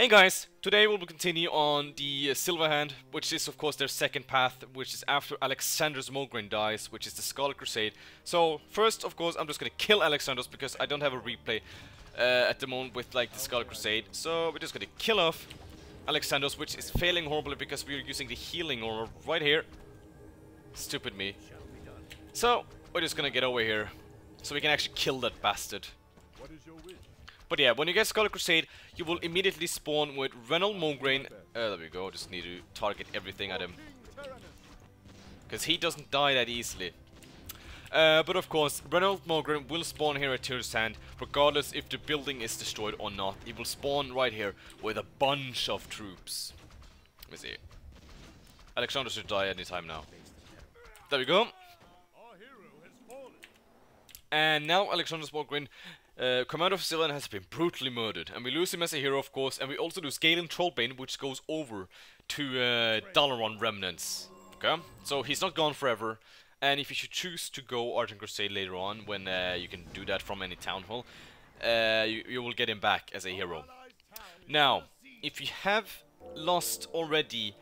Hey guys, today we will continue on the Silver Hand, which is of course their second path, which is after Alexander's Mograine dies, which is the Scarlet Crusade. So first, of course, I'm just gonna kill Alexander's because I don't have a replay at the moment with like the Scarlet Crusade. So we're just gonna kill off Alexander's, which is failing horribly because we're using the healing armor right here. Stupid me. So we're just gonna get over here so we can actually kill that bastard. But yeah, when you get Scarlet Crusade, you will immediately spawn with Reynold Mograine. There we go, just need to target everything at him. Because he doesn't die that easily. But of course, Reynold Mograine will spawn here at Turtorials Hand, regardless if the building is destroyed or not. He will spawn right here with a bunch of troops. Let me see. Alexander should die anytime now. There we go. And now Alexander's Mograine, Commander of Sicilian, has been brutally murdered, and we lose him as a hero, of course, and we also lose Galen Trollbane, which goes over to Lordaeron remnants. Okay, so he's not gone forever, and if you should choose to go Argent Crusade later on, when you can do that from any town hall, you will get him back as a hero. Now, if you have lost already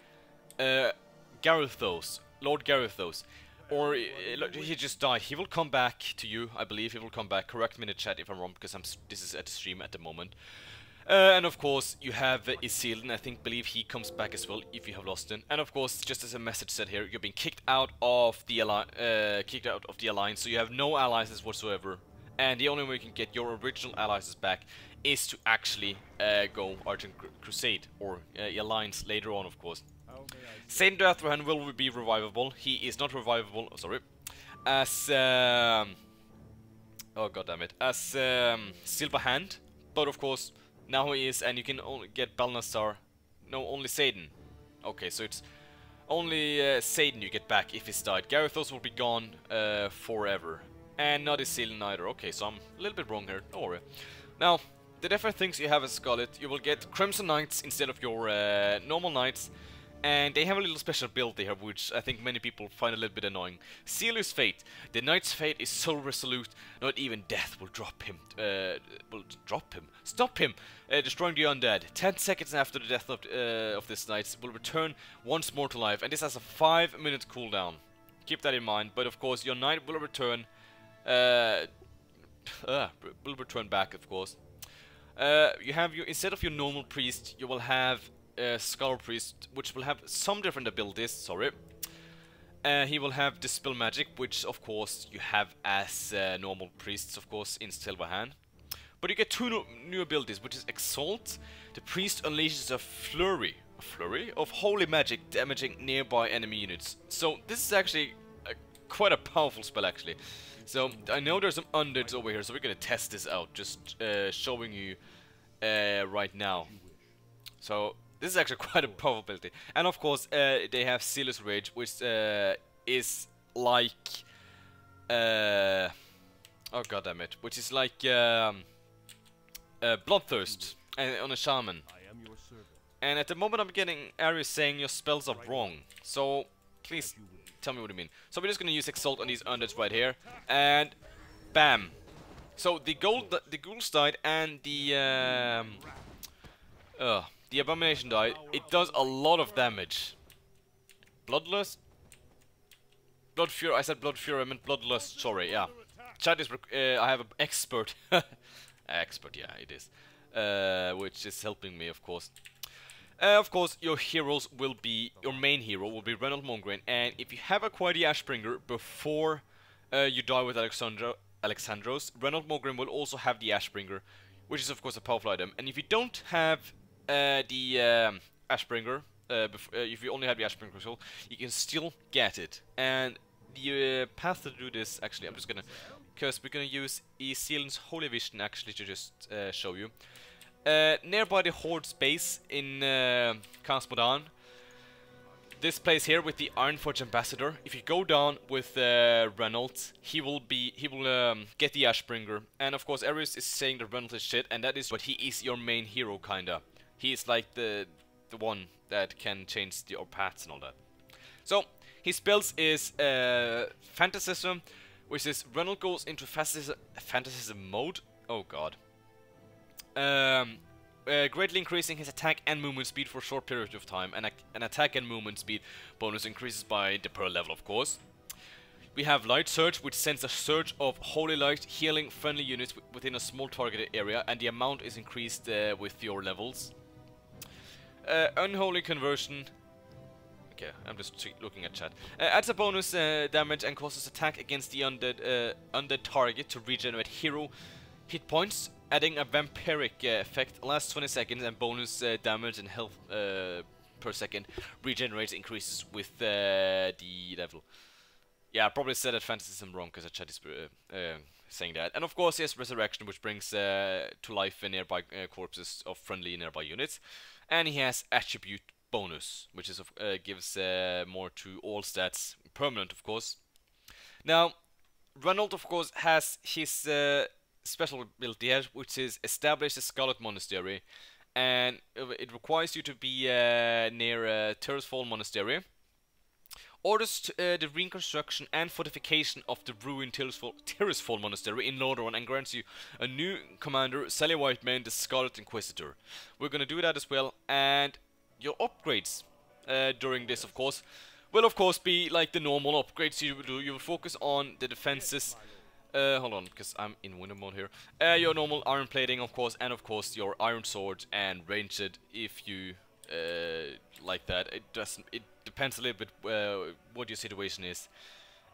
Garethos, Lord Garethos, or he just died, he will come back to you, I believe. He will come back. Correct me in the chat if I'm wrong, because this is at the stream at the moment. And of course, you have Isilden. I believe he comes back as well if you have lost him. And of course, just as a message said here, you've been kicked out of the alliance, so you have no allies whatsoever. And the only way you can get your original allies back is to actually go Argent Crusade or alliance later on, of course. Satan the Atherhan will be revivable. He is not revivable, as oh goddammit, as Silver Hand. But of course, now he is, and you can only get Balnazzar. No, only Satan. Okay, so it's only Satan you get back if he's died. Garethos will be gone forever. And not Isilden either. Okay, so I'm a little bit wrong here. Don't worry. Now, the different things you have as Scarlet, you will get Crimson Knights instead of your normal Knights. And they have a little special build there, which I think many people find a little bit annoying. Sealer's Fate. The Knight's fate is so resolute, not even death will stop him, destroying the undead. 10 seconds after the death of this Knight will return once more to life, and this has a 5-minute cooldown. Keep that in mind, but of course your Knight will return, back, of course. You have instead of your normal priest, you will have Scarlet Priest, which will have some different abilities, he will have Dispel Magic, which of course you have as normal priests, of course, in Silver Hand. But you get two new abilities, which is Exalt. The priest unleashes a flurry of holy magic, damaging nearby enemy units. So this is actually quite a powerful spell, actually. So I know there's some undeads over here, so we're gonna test this out, just showing you right now. So this is actually quite a powerful ability. And of course, they have Sealer's Rage, which is like oh goddammit, which is like Bloodthirst on a shaman. And at the moment I'm getting areas saying your spells are wrong. So please tell me what you mean. So we're just gonna use Exalt on these undeads right here, and bam. So the ghouls died, and the Abomination died. It does a lot of damage. Bloodlust? Blood Fury. I said Blood Fury, I meant Bloodlust, sorry, yeah. Chat is I have an expert. Expert, yeah, it is. Which is helping me, of course. Of course, your heroes will be, your main hero will be Reynold Mograine, and if you have acquired the Ashbringer before you die with Alexandros, Reynold Mograine will also have the Ashbringer, which is of course a powerful item. And if you don't have the Ashbringer, if you only have the Ashbringer control, you can still get it. And the path to do this, actually, I'm just gonna, because we're gonna use Isilden's Holy Vision actually to just show you. Nearby the Horde's base in Casmodan, this place here with the Ironforge Ambassador, if you go down with Reynold, he will get the Ashbringer. And of course, Ares is saying that Reynold is shit, and that is, but he is your main hero, kinda. He is like the one that can change your paths and all that. So his spells is Fantasism, which is Reynold goes into Fantasism mode. Oh god. greatly increasing his attack and movement speed for a short period of time. And an attack and movement speed bonus increases by the per level, of course. We have Light Surge, which sends a surge of Holy Light, healing friendly units within a small targeted area, and the amount is increased with your levels. Unholy Conversion. Okay, I'm just looking at chat. Adds a bonus damage and causes attack against the undead target to regenerate hero hit points, adding a vampiric effect. Lasts 20 seconds and bonus damage and health per second regenerates increases with the level. Yeah, I probably said Advantism wrong because the chat is saying that. And of course, he has Resurrection, which brings to life nearby corpses of friendly nearby units. And he has Attribute Bonus, which is gives more to all stats, permanent, of course. Now, Ranald, of course, has his special ability here, which is Establish a Scarlet Monastery. And it requires you to be near Turtorials Monastery. Orders the reconstruction and fortification of the ruined Turtorials Monastery in Lordaeron and grants you a new commander, Sally Whitemane, the Scarlet Inquisitor. We're gonna do that as well, and your upgrades during this, of course, will of course be like the normal upgrades you do. You will focus on the defenses. Hold on, because I'm in winter mode here. Your normal iron plating, of course, and of course your iron sword and ranged if you like that. It depends a little bit what your situation is.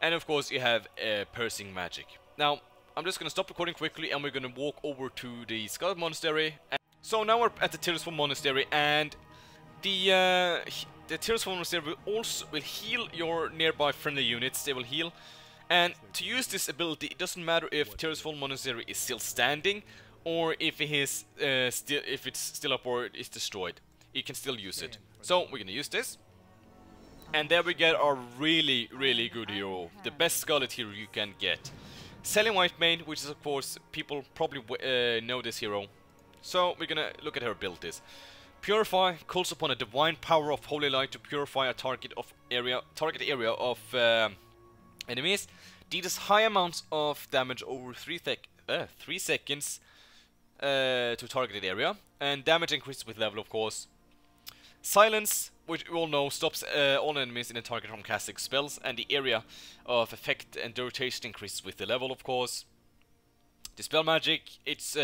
And of course you have piercing magic. Now I'm just gonna stop recording quickly and we're gonna walk over to the Scarlet Monastery. So now we're at the Turtorials Monastery, and the Turtorials Monastery will heal your nearby friendly units. They will heal. And to use this ability, it doesn't matter if Turtorials Monastery is still standing or if it is if it's still up or is destroyed. You can still use it. So we're gonna use this. And there we get our really, really good hero. The best Scarlet hero you can get. Sally Whitemane, which is of course, people probably know this hero. So we're gonna look at her abilities. Purify calls upon a divine power of holy light to purify a target area of enemies. Deals high amounts of damage over 3 seconds to targeted area, and damage increases with level, of course. Silence, which we all know, stops all enemies in a target from casting spells, and the area of effect and duration increases with the level, of course. Dispel magic, it's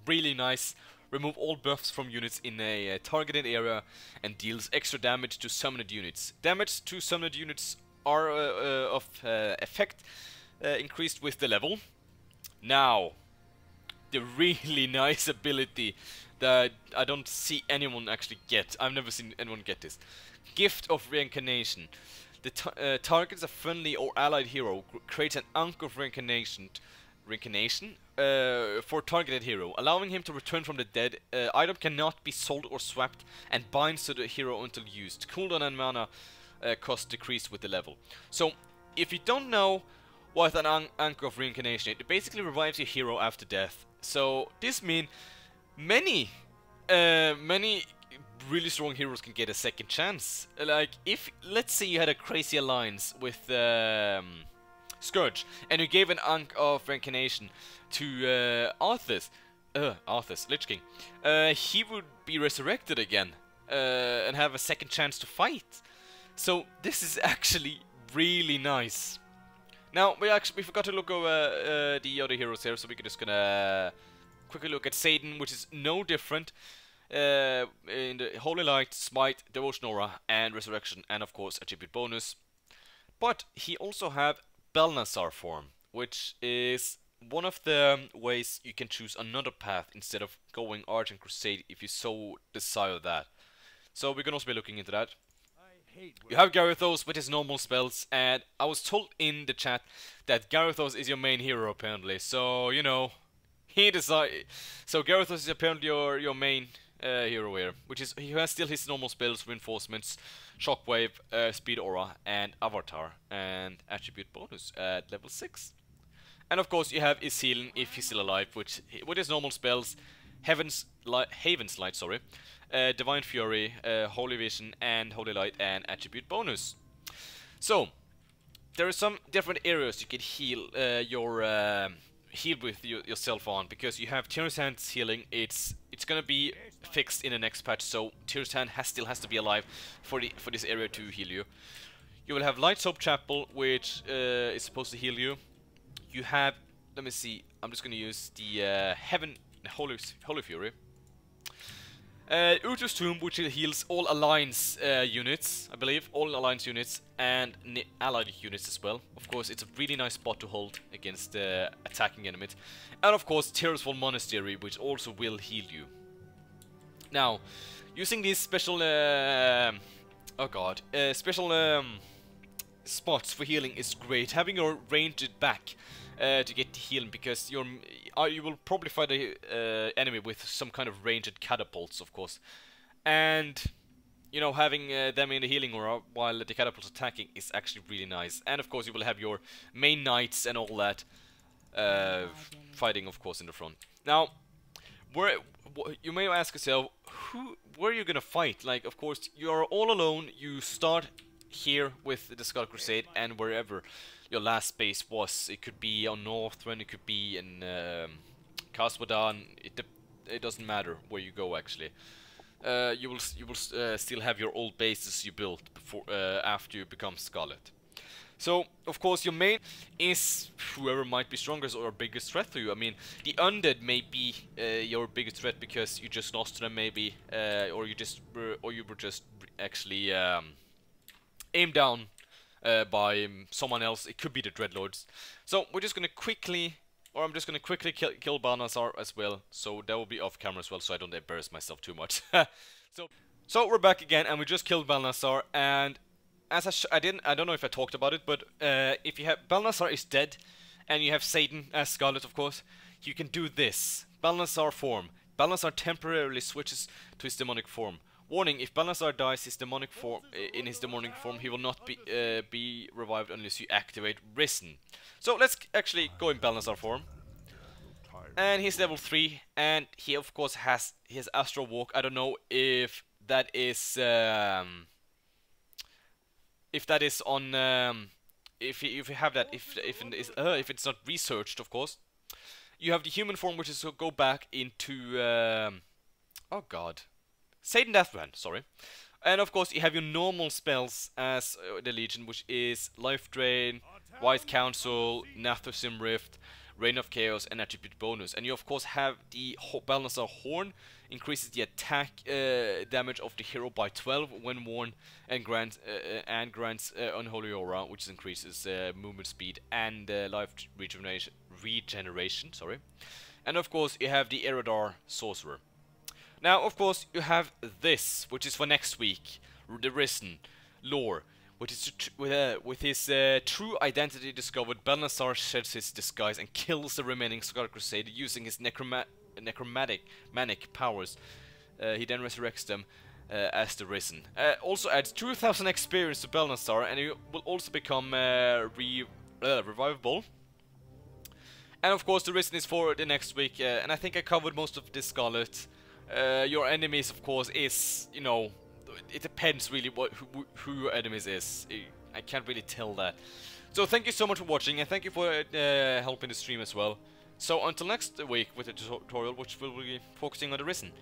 really nice. Remove all buffs from units in a targeted area and deals extra damage to summoned units. Damage to summoned units are of effect increased with the level. Now, the really nice ability that I don't see anyone actually get. I've never seen anyone get this. Gift of Reincarnation. The targets a friendly or allied hero creates an Ankh of Reincarnation for targeted hero, allowing him to return from the dead. Item cannot be sold or swapped and binds to the hero until used. Cooldown and mana cost decrease with the level. So, if you don't know what an Ankh of Reincarnation is, it basically revives your hero after death. So, this means many really strong heroes can get a second chance. Like, if, let's say you had a crazy alliance with Scourge, and you gave an Ankh of Reincarnation to Arthas, Lich King, he would be resurrected again, and have a second chance to fight. So, this is actually really nice. Now, we forgot to look over the other heroes here, so we're just gonna quickly look at Satan, which is no different in the Holy Light, Smite, Devotion Aura, and Resurrection, and of course Attribute Bonus. But he also have Balnazzar form, which is one of the ways you can choose another path instead of going Argent Crusade if you so desire that. So we can also be looking into that. You have Garithos with his normal spells, and I was told in the chat that Garithos is your main hero apparently, so you know, so Garithos is apparently your main hero here, which is, he has still his normal spells, reinforcements, shockwave, speed aura, and avatar, and attribute bonus at level 6. And of course you have his healing if he's still alive, which with his normal spells, Haven's Light, sorry, Divine Fury, Holy Vision, and Holy Light, and attribute bonus. So there are some different areas you can heal heal with yourself on, because you have Tears Hands healing. It's gonna be fixed in the next patch, so tier 10 still has to be alive for this area to heal you. You will have Light Soap Chapel, which is supposed to heal you. You have, let me see, I'm just gonna use the Holy Fury. Utu's Tomb, which heals all Alliance units, I believe, all Alliance units and allied units as well. Of course, it's a really nice spot to hold against attacking enemies. And of course, Turtorials Monastery, which also will heal you. Now, using these special, special spots for healing is great. Having your ranged back to get healing, because you will probably fight the enemy with some kind of ranged catapults, of course, and you know, having them in the healing aura while the catapults attacking is actually really nice. And of course, you will have your main knights and all that fighting, of course, in the front. Now, you may ask yourself, where are you gonna fight? Like, of course, you are all alone. You start here with the Scarlet Crusade, and wherever your last base was. It could be on Northrend, it could be in Caswadan. It doesn't matter where you go, actually. You will still have your old bases you built before after you become Scarlet. So, of course, your main is whoever might be strongest or biggest threat to you. I mean, the undead may be your biggest threat because you just lost to them, maybe, or you were just actually aimed down by someone else. It could be the Dreadlords. So we're just gonna quickly, or I'm just gonna quickly kill Balnazzar as well. So that will be off camera as well, so I don't embarrass myself too much. So we're back again, and we just killed Balnazzar. And as I don't know if I talked about it, but if you have Balnazzar is dead, and you have Satan as Scarlet, of course, you can do this. Balnazzar form. Balnazzar temporarily switches to his demonic form. Warning: if Balnazzar dies in his demonic form, he will not be revived unless you activate Risen. So let's actually go in Balnazzar form. And he's level 3, and he of course has his Astral Walk. I don't know if that is on if you have that, if it's not researched, of course. You have the human form, which is to go back into oh god, Satan Deathbrand, sorry. And of course you have your normal spells as the Legion, which is Life Drain, Wise Counsel, Nathusim Rift, Reign of Chaos, and Attribute Bonus. And you of course have the Balnazzar Horn, increases the attack damage of the hero by 12 when worn, and grants Unholy Aura, which increases movement speed and life regeneration. Sorry. And of course you have the Eredar Sorcerer. Now, of course, you have this, which is for next week, the Risen lore, which is with his true identity discovered. Balnazzar sheds his disguise and kills the remaining Scarlet Crusade using his necromantic powers. He then resurrects them as the Risen. Also adds 2,000 experience to Balnazzar, and he will also become revivable. And of course, the Risen is for the next week, and I think I covered most of this Scarlet. Your enemies, of course, is, you know, it depends really who your enemies is. I can't really tell that. So thank you so much for watching, and thank you for helping the stream as well. So until next week with the tutorial, which will be focusing on the Risen.